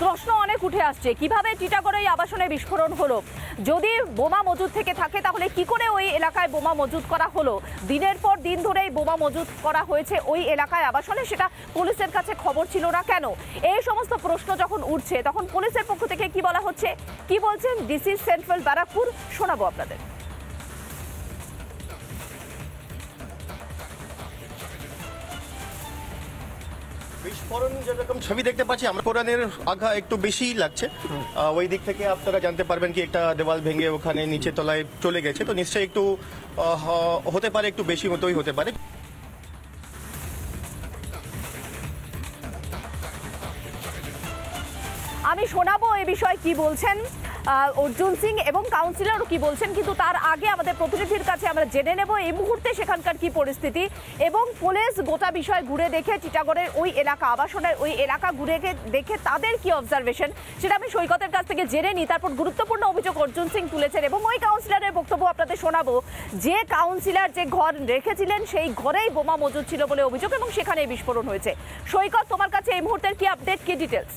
প্রশ্ন অনেক উঠে আসছে, কিভাবে টিটাগড়ে এই আবাসনে বিস্ফোরণ হলো? যদি বোমা মজুদ থেকে থাকে তাহলে কি করে ওই এলাকায় বোমা মজুদ করা হলো? দিনের পর দিন ধরেই বোমা মজুদ করা হয়েছে ওই এলাকায় আবাসনে, সেটা পুলিশের কাছে খবর ছিল না কেন? এই সমস্ত প্রশ্ন যখন উঠছে তখন পুলিশের পক্ষ থেকে কি বলা হচ্ছে, কি বলছেন ডিসি সেন্ট্রাল ব্যারাকপুর, শোনাবো আপনাদের। বিস্ফোরণ যেরকম ছবি দেখতে পাচ্ছি আমরা, কোরআনের আঘা একটু বেশি লাগছে। ওই দিক থেকে আপনারা জানতে পারবেন কি একটা দেওয়াল ভেঙে ওখানে নিচে তলায় চলে গেছে, তো নিশ্চয়ই একটু হতে পারে, একটু বেশি মতোই হতে পারে। আমি শোনাবো এ বিষয়ে কি বলছেন অর্জুন সিং এবং কাউন্সিলরও কি বলছেন, কিন্তু তার আগে আমাদের প্রতিনিধির কাছে আমরা জেনে নেব এই মুহূর্তে সেখানকার কি পরিস্থিতি এবং পুলিশ গোটা বিষয় ঘুরে দেখে টিটাগড়ের ওই এলাকা, আবাসনের ওই এলাকা ঘুরে দেখে তাদের কি অবজারভেশন সেটা আমি সৈকতের কাছ থেকে জেনে নিই। তারপর গুরুত্বপূর্ণ অভিযোগ অর্জুন সিং তুলেছেন এবং ওই কাউন্সিলরের বক্তব্য আপনাদের শোনাবো, যে কাউন্সিলর যে ঘর রেখেছিলেন সেই ঘরেই বোমা মজুদ ছিল বলে অভিযোগ এবং সেখানে বিস্ফোরণ হয়েছে। সৈকত, তোমার কাছে এই মুহূর্তের কি আপডেট, কি ডিটেলস?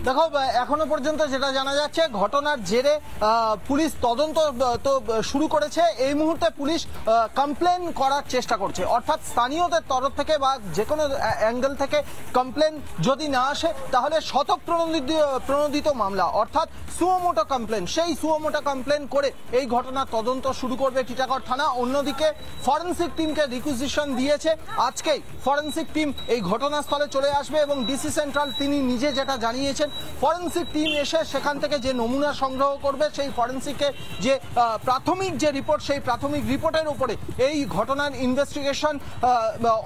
দেখো, এখনো পর্যন্ত যেটা জানা যাচ্ছে, ঘটনার জেরে পুলিশ তদন্ত তো শুরু করেছে। এই মুহূর্তে পুলিশ কমপ্লেন করার চেষ্টা করছে, অর্থাৎ স্থানীয়দের তরফ থেকে বা যে কোনো অ্যাঙ্গেল থেকে কমপ্লেন যদি না আসে তাহলে শতক প্রণোদিত মামলা, অর্থাৎ সুমোটো কমপ্লেন, সেই সুমোটো কমপ্লেন করে এই ঘটনার তদন্ত শুরু করবে টিটাগড় থানা। অন্যদিকে ফরেন্সিক টিমকে রিকুইজিশন দিয়েছে, আজকেই ফরেন্সিক টিম এই ঘটনাস্থলে চলে আসবে এবং ডিসি সেন্ট্রাল তিনি নিজে যেটা জানিয়েছেন, ফরেন্সিক টিম এসে সেখান থেকে যে নমুনা সংগ্রহ করবে, সেই ফরেন্সিকে যে প্রাথমিক যে রিপোর্ট, সেই প্রাথমিক রিপোর্টের উপরে এই ঘটনার ইনভেস্টিগেশন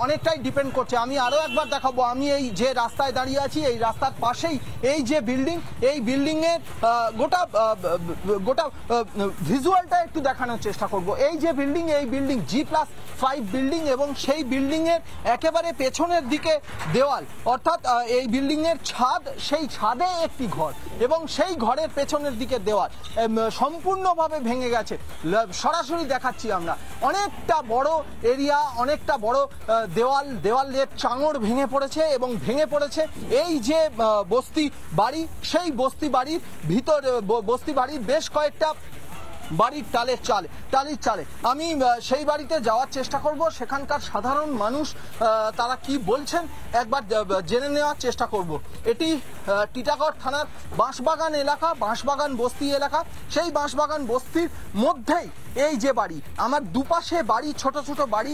অনেকটাই ডিপেন্ড করছে। আমি আরও একবার দেখাবো, আমি এই যে রাস্তায় দাঁড়িয়ে আছি, এই রাস্তার পাশেই এই যে বিল্ডিং, এই বিল্ডিংয়ের গোটা ভিজুয়ালটা একটু দেখানোর চেষ্টা করব। এই যে বিল্ডিং, এই বিল্ডিং G+5 বিল্ডিং এবং সেই বিল্ডিংয়ের একেবারে পেছনের দিকে দেওয়াল, অর্থাৎ এই বিল্ডিংয়ের ছাদ, সেই ছাদে একটি ঘর এবং সেই ঘরের পেছনের দিকে দেওয়াল সম্পূর্ণভাবে ভেঙে গেছে। সরাসরি দেখাচ্ছি আমরা, অনেকটা বড় এরিয়া, অনেকটা বড় দেওয়ালের চাঙড় ভেঙে পড়েছে এবং ভেঙে পড়েছে এই যে বস্তি বাড়ি, সেই বস্তি বাড়ির ভিতর, বস্তি বাড়ির বেশ কয়েকটা বাড়ির টালির চালে আমি সেই বাড়িতে যাওয়ার চেষ্টা করব। সেখানকার সাধারণ মানুষ তারা কি বলছেন একবার জেনে নেওয়ার চেষ্টা করব। এটি টিটাগড় থানার বাঁশবাগান এলাকা, বাঁশবাগান বস্তি এলাকা। সেই বাঁশবাগান বস্তির মধ্যেই এই যে বাড়ি, আমার দুপাশে বাড়ি, ছোট ছোট বাড়ি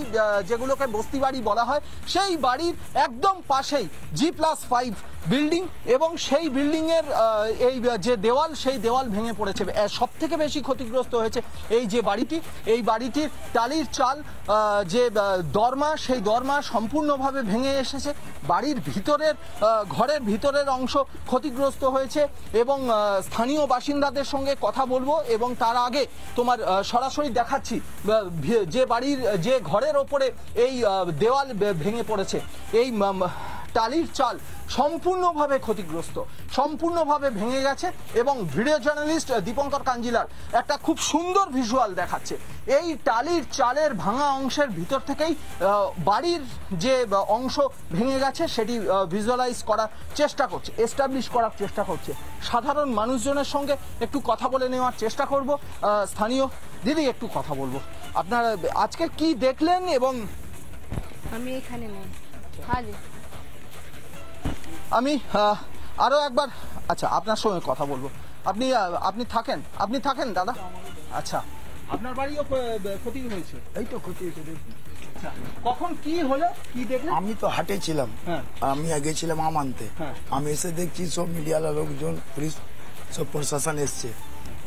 যেগুলোকে বস্তি বাড়ি বলা হয়, সেই বাড়ির একদম পাশেই G+5 বিল্ডিং এবং সেই বিল্ডিংয়ের এই যে দেওয়াল, সেই দেওয়াল ভেঙে পড়েছে। সব থেকে বেশি ক্ষতিগ্রস্ত হয়েছে এই যে বাড়িটি, এই বাড়িটির টালির চাল, যে দরমা, সেই দরমা সম্পূর্ণভাবে ভেঙে এসেছে। বাড়ির ভিতরের, ঘরের ভিতরের অংশ ক্ষতিগ্রস্ত হয়েছে এবং স্থানীয় বাসিন্দাদের সঙ্গে কথা বলবো এবং তার আগে তোমার সরাসরি দেখাচ্ছি যে বাড়ির, যে ঘরের ওপরে এই দেওয়াল ভেঙে পড়েছে, এই টালির চাল সম্পূর্ণভাবে ক্ষতিগ্রস্ত, সম্পূর্ণভাবে ভেঙে গেছে এবং ভিডিও জার্নালিস্ট দীপঙ্কর কাঞ্জিলার একটা খুব সুন্দর ভিজুয়াল দেখাচ্ছে। এই টালির চালের ভাঙা অংশের ভিতর থেকেই বাড়ির যে অংশ ভেঙে গেছে সেটি ভিজুয়ালাইজ করার চেষ্টা করছে, এস্টাবলিশ করার চেষ্টা করছে। সাধারণ মানুষজনের সঙ্গে একটু কথা বলে নেওয়ার চেষ্টা করব। স্থানীয় দিদি, একটু কথা বলবো, আপনারা আজকে কি দেখলেন? এবং আমি এখানে নেই। হ্যাঁ জি, আমি আরো একবার, আচ্ছা, আপনার সঙ্গে কথা বলবো। আপনি থাকেন দাদা? আচ্ছা, আপনার বাড়িও ক্ষতি হয়েছে? এই তো ক্ষতি হয়েছে। কখন কি হলো, কি দেখলেন? আমি তো হাটে ছিলাম, আমি গেছিলাম আম আনতে। আমি এসে দেখছি সব মিডিয়ার লোকজন, পুলিশ, সব প্রশাসন এসছে।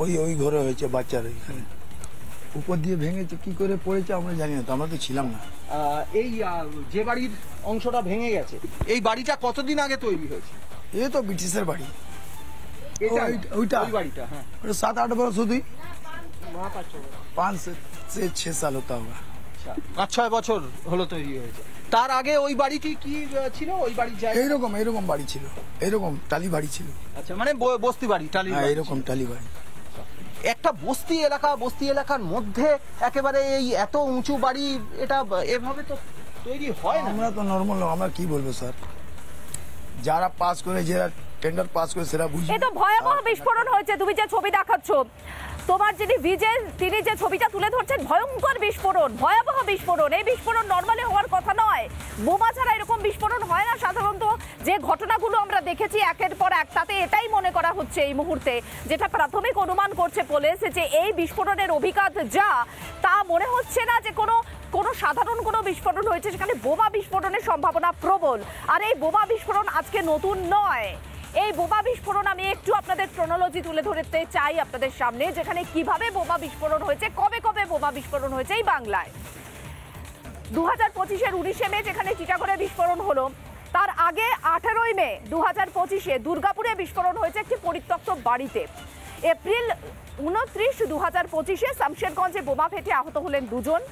ওই ঘরে হয়েছে, বাচ্চার এখানে উপর দিয়ে ভেঙেছে, কি করে পড়েছে আমরা জানি না, তো আমরা তো ছিলাম না। এই যে বাড়ির অংশটা ভেঙে গেছে, এই বাড়িটা কতদিন আগে তৈরি হয়েছে? এই তো ব্রিটিশের বাড়ি, ওইটা বাড়িটা, হ্যাঁ, 7-8 বছর শুধু, 5 से 6 साल होता होगा। 5-6 বছর হলো তৈরি হয়েছে। তার আগে ওই বাড়িটি কি ছিল? ওই বাড়ির জায়গা এইরকম বাড়ি ছিল, এইরকম টালি বাড়ি ছিল। আচ্ছা, মানে বস্তি বাড়ি, টালি, এইরকম টালি বাড়ি। একটা বস্তি এলাকার মধ্যে একেবারে এই এত উঁচু বাড়ি, এটা এভাবে তো তৈরি হয় না? আমরা তো নর্মাল লোক, আমরা কি বলবো স্যার, যারা পাস করে, যারা টেন্ডার পাস করে সেটা বুঝি। এ তো ভয়াবহ বিস্ফোরণ হয়েছে। তুমি যে ছবি দেখাচ্ছ, তোমার যিনি ভিজেন তিনি যে ছবিটা তুলে ধরছেন, ভয়ঙ্কর বিস্ফোরণ, ভয়াবহ বিস্ফোরণ। এই বিস্ফোরণ নর্মালি হওয়ার কথা নয়। বোমা ছাড়া এরকম বিস্ফোরণ হয় না সাধারণত। যে ঘটনাগুলো আমরা দেখেছি একের পর এক, তাতে এটাই মনে করা হচ্ছে এই মুহূর্তে, যেটা প্রাথমিক অনুমান করছে পুলিশ, যে এই বিস্ফোরণের অভিঘাত যা, তা মনে হচ্ছে না যে কোনো সাধারণ কোনো বিস্ফোরণ হয়েছে, সেখানে বোমা বিস্ফোরণের সম্ভাবনা প্রবল। আর এই বোমা বিস্ফোরণ আজকে নতুন নয়। এই বোমা বিস্ফোরণ আমি একটু আপনাদের ক্রোনোলজি তুলে ধরতে চাই আপনাদের সামনে, যেখানে কিভাবে বোমা বিস্ফোরণ হয়েছে, কবে কবে বোমা বিস্ফোরণ হয়েছে এই বাংলায়। 2025-এর 19শে মে যেখানে চিটাগড়ে বিস্ফোরণ হলো, তার আগে 18ই মে 2025-এ দুর্গাপুরে বিস্ফোরণ হয়েছে একটি পরিত্যক্ত বাড়িতে। এপ্রিল 29, 2025-এ শামশেরগঞ্জে বোমা ফেটে আহত হলেন 2 জন।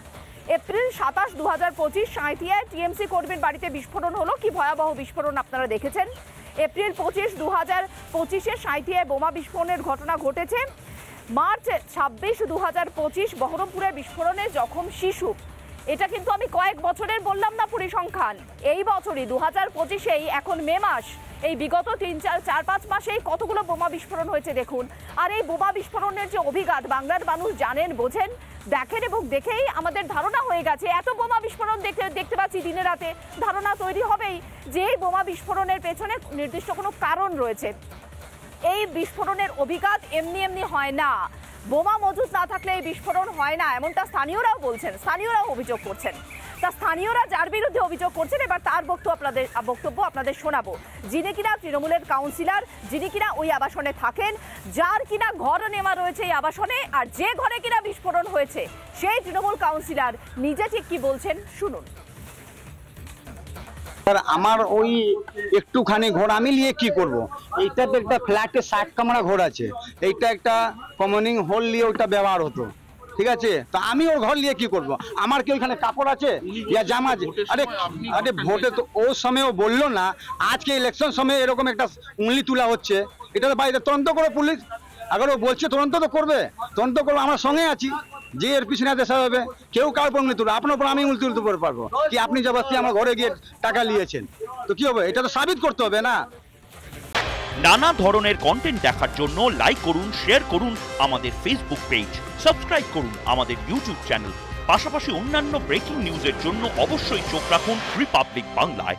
এপ্রিল 27, 2025 সাঁইথিয়ায় টিএমসি কর্মীর বাড়িতে বিস্ফোরণ হলো। কি ভয়াবহ বিস্ফোরণ আপনারা দেখেছেন। এপ্রিল 25, 2025-এ সাঁইথিয়ায় বোমা বিস্ফোরণের ঘটনা ঘটেছে। মার্চ 26, 2025 বহরমপুরে বিস্ফোরণে জখম শিশু। এটা কিন্তু আমি কয়েক বছরের বললাম না পরিসংখ্যান, এই বছরই 2025-এই, এখন মে মাস, এই বিগত 3-4-5 মাসেই কতগুলো বোমা বিস্ফোরণ হয়েছে দেখুন। আর এই বোমা বিস্ফোরণের যে অভিঘাত বাংলার মানুষ জানেন, বোঝেন, দেখেন, এবং দেখেই আমাদের ধারণা হয়ে গেছে, এত বোমা বিস্ফোরণ দেখতে পাচ্ছি দিনে রাতে, ধারণা তৈরি হবেই যে এই বোমা বিস্ফোরণের পেছনে নির্দিষ্ট কোনো কারণ রয়েছে। এই বিস্ফোরণের অভিঘাত এমনি এমনি হয় না, বোমা মজুদ না থাকলে এই বিস্ফোরণ হয় না, এমনটা স্থানীয়রাও বলছেন, স্থানীয়রাও অভিযোগ করছেন। তা স্থানীয়রা যার বিরুদ্ধে অভিযোগ করছেন, এবার তার বক্তব্য আপনাদের শোনাবো, যিনি কিনা তৃণমূলের কাউন্সিলর, যিনি কিনা ওই আবাসনে থাকেন, যার কিনা ঘর নেওয়া রয়েছে এই আবাসনে, আর যে ঘরে কিনা বিস্ফোরণ হয়েছে সেই তৃণমূল কাউন্সিলর নিজে ঠিক কি বলছেন শুনুন। স্যার আমার ওই একটুখানি ঘর আমি নিয়ে কি করব? এইটাতে একটা ফ্ল্যাটে 60 কামরা ঘর আছে, এইটা একটা কমনিং হল নিয়ে ওইটা ব্যবহার হতো, ঠিক আছে? তো আমি ওর ঘর নিয়ে কি করব? আমার কি ওইখানে কাপড় আছে ইয়া জামা আছে? আরে ভোটে তো ও সময়ও বললো না, আজকে ইলেকশন সময় এরকম একটা উংলি তোলা হচ্ছে, এটা তো বাইরে তদন্ত করো পুলিশ। আগে ও বলছে তদন্ত তো করবে, তদন্ত করবো, আমরা সঙ্গে আছি, যে এর পিছনে দেশা হবে। কেউ কার উপর উংলি তুলবে, আপনার উপর আমি উংলি তুলতে পারবো কি? আপনি জবরদস্তি আমার ঘরে গিয়ে টাকা নিয়েছেন, তো কি হবে? এটা তো সাবিত করতে হবে না? নানা ধরনের কন্টেন্ট দেখার জন্য লাইক করুন, শেয়ার করুন আমাদের ফেসবুক পেজ, সাবস্ক্রাইব করুন আমাদের ইউটিউব চ্যানেল। পাশাপাশি অন্যান্য ব্রেকিং নিউজের জন্য অবশ্যই চোখ রাখুন রিপাবলিক বাংলায়।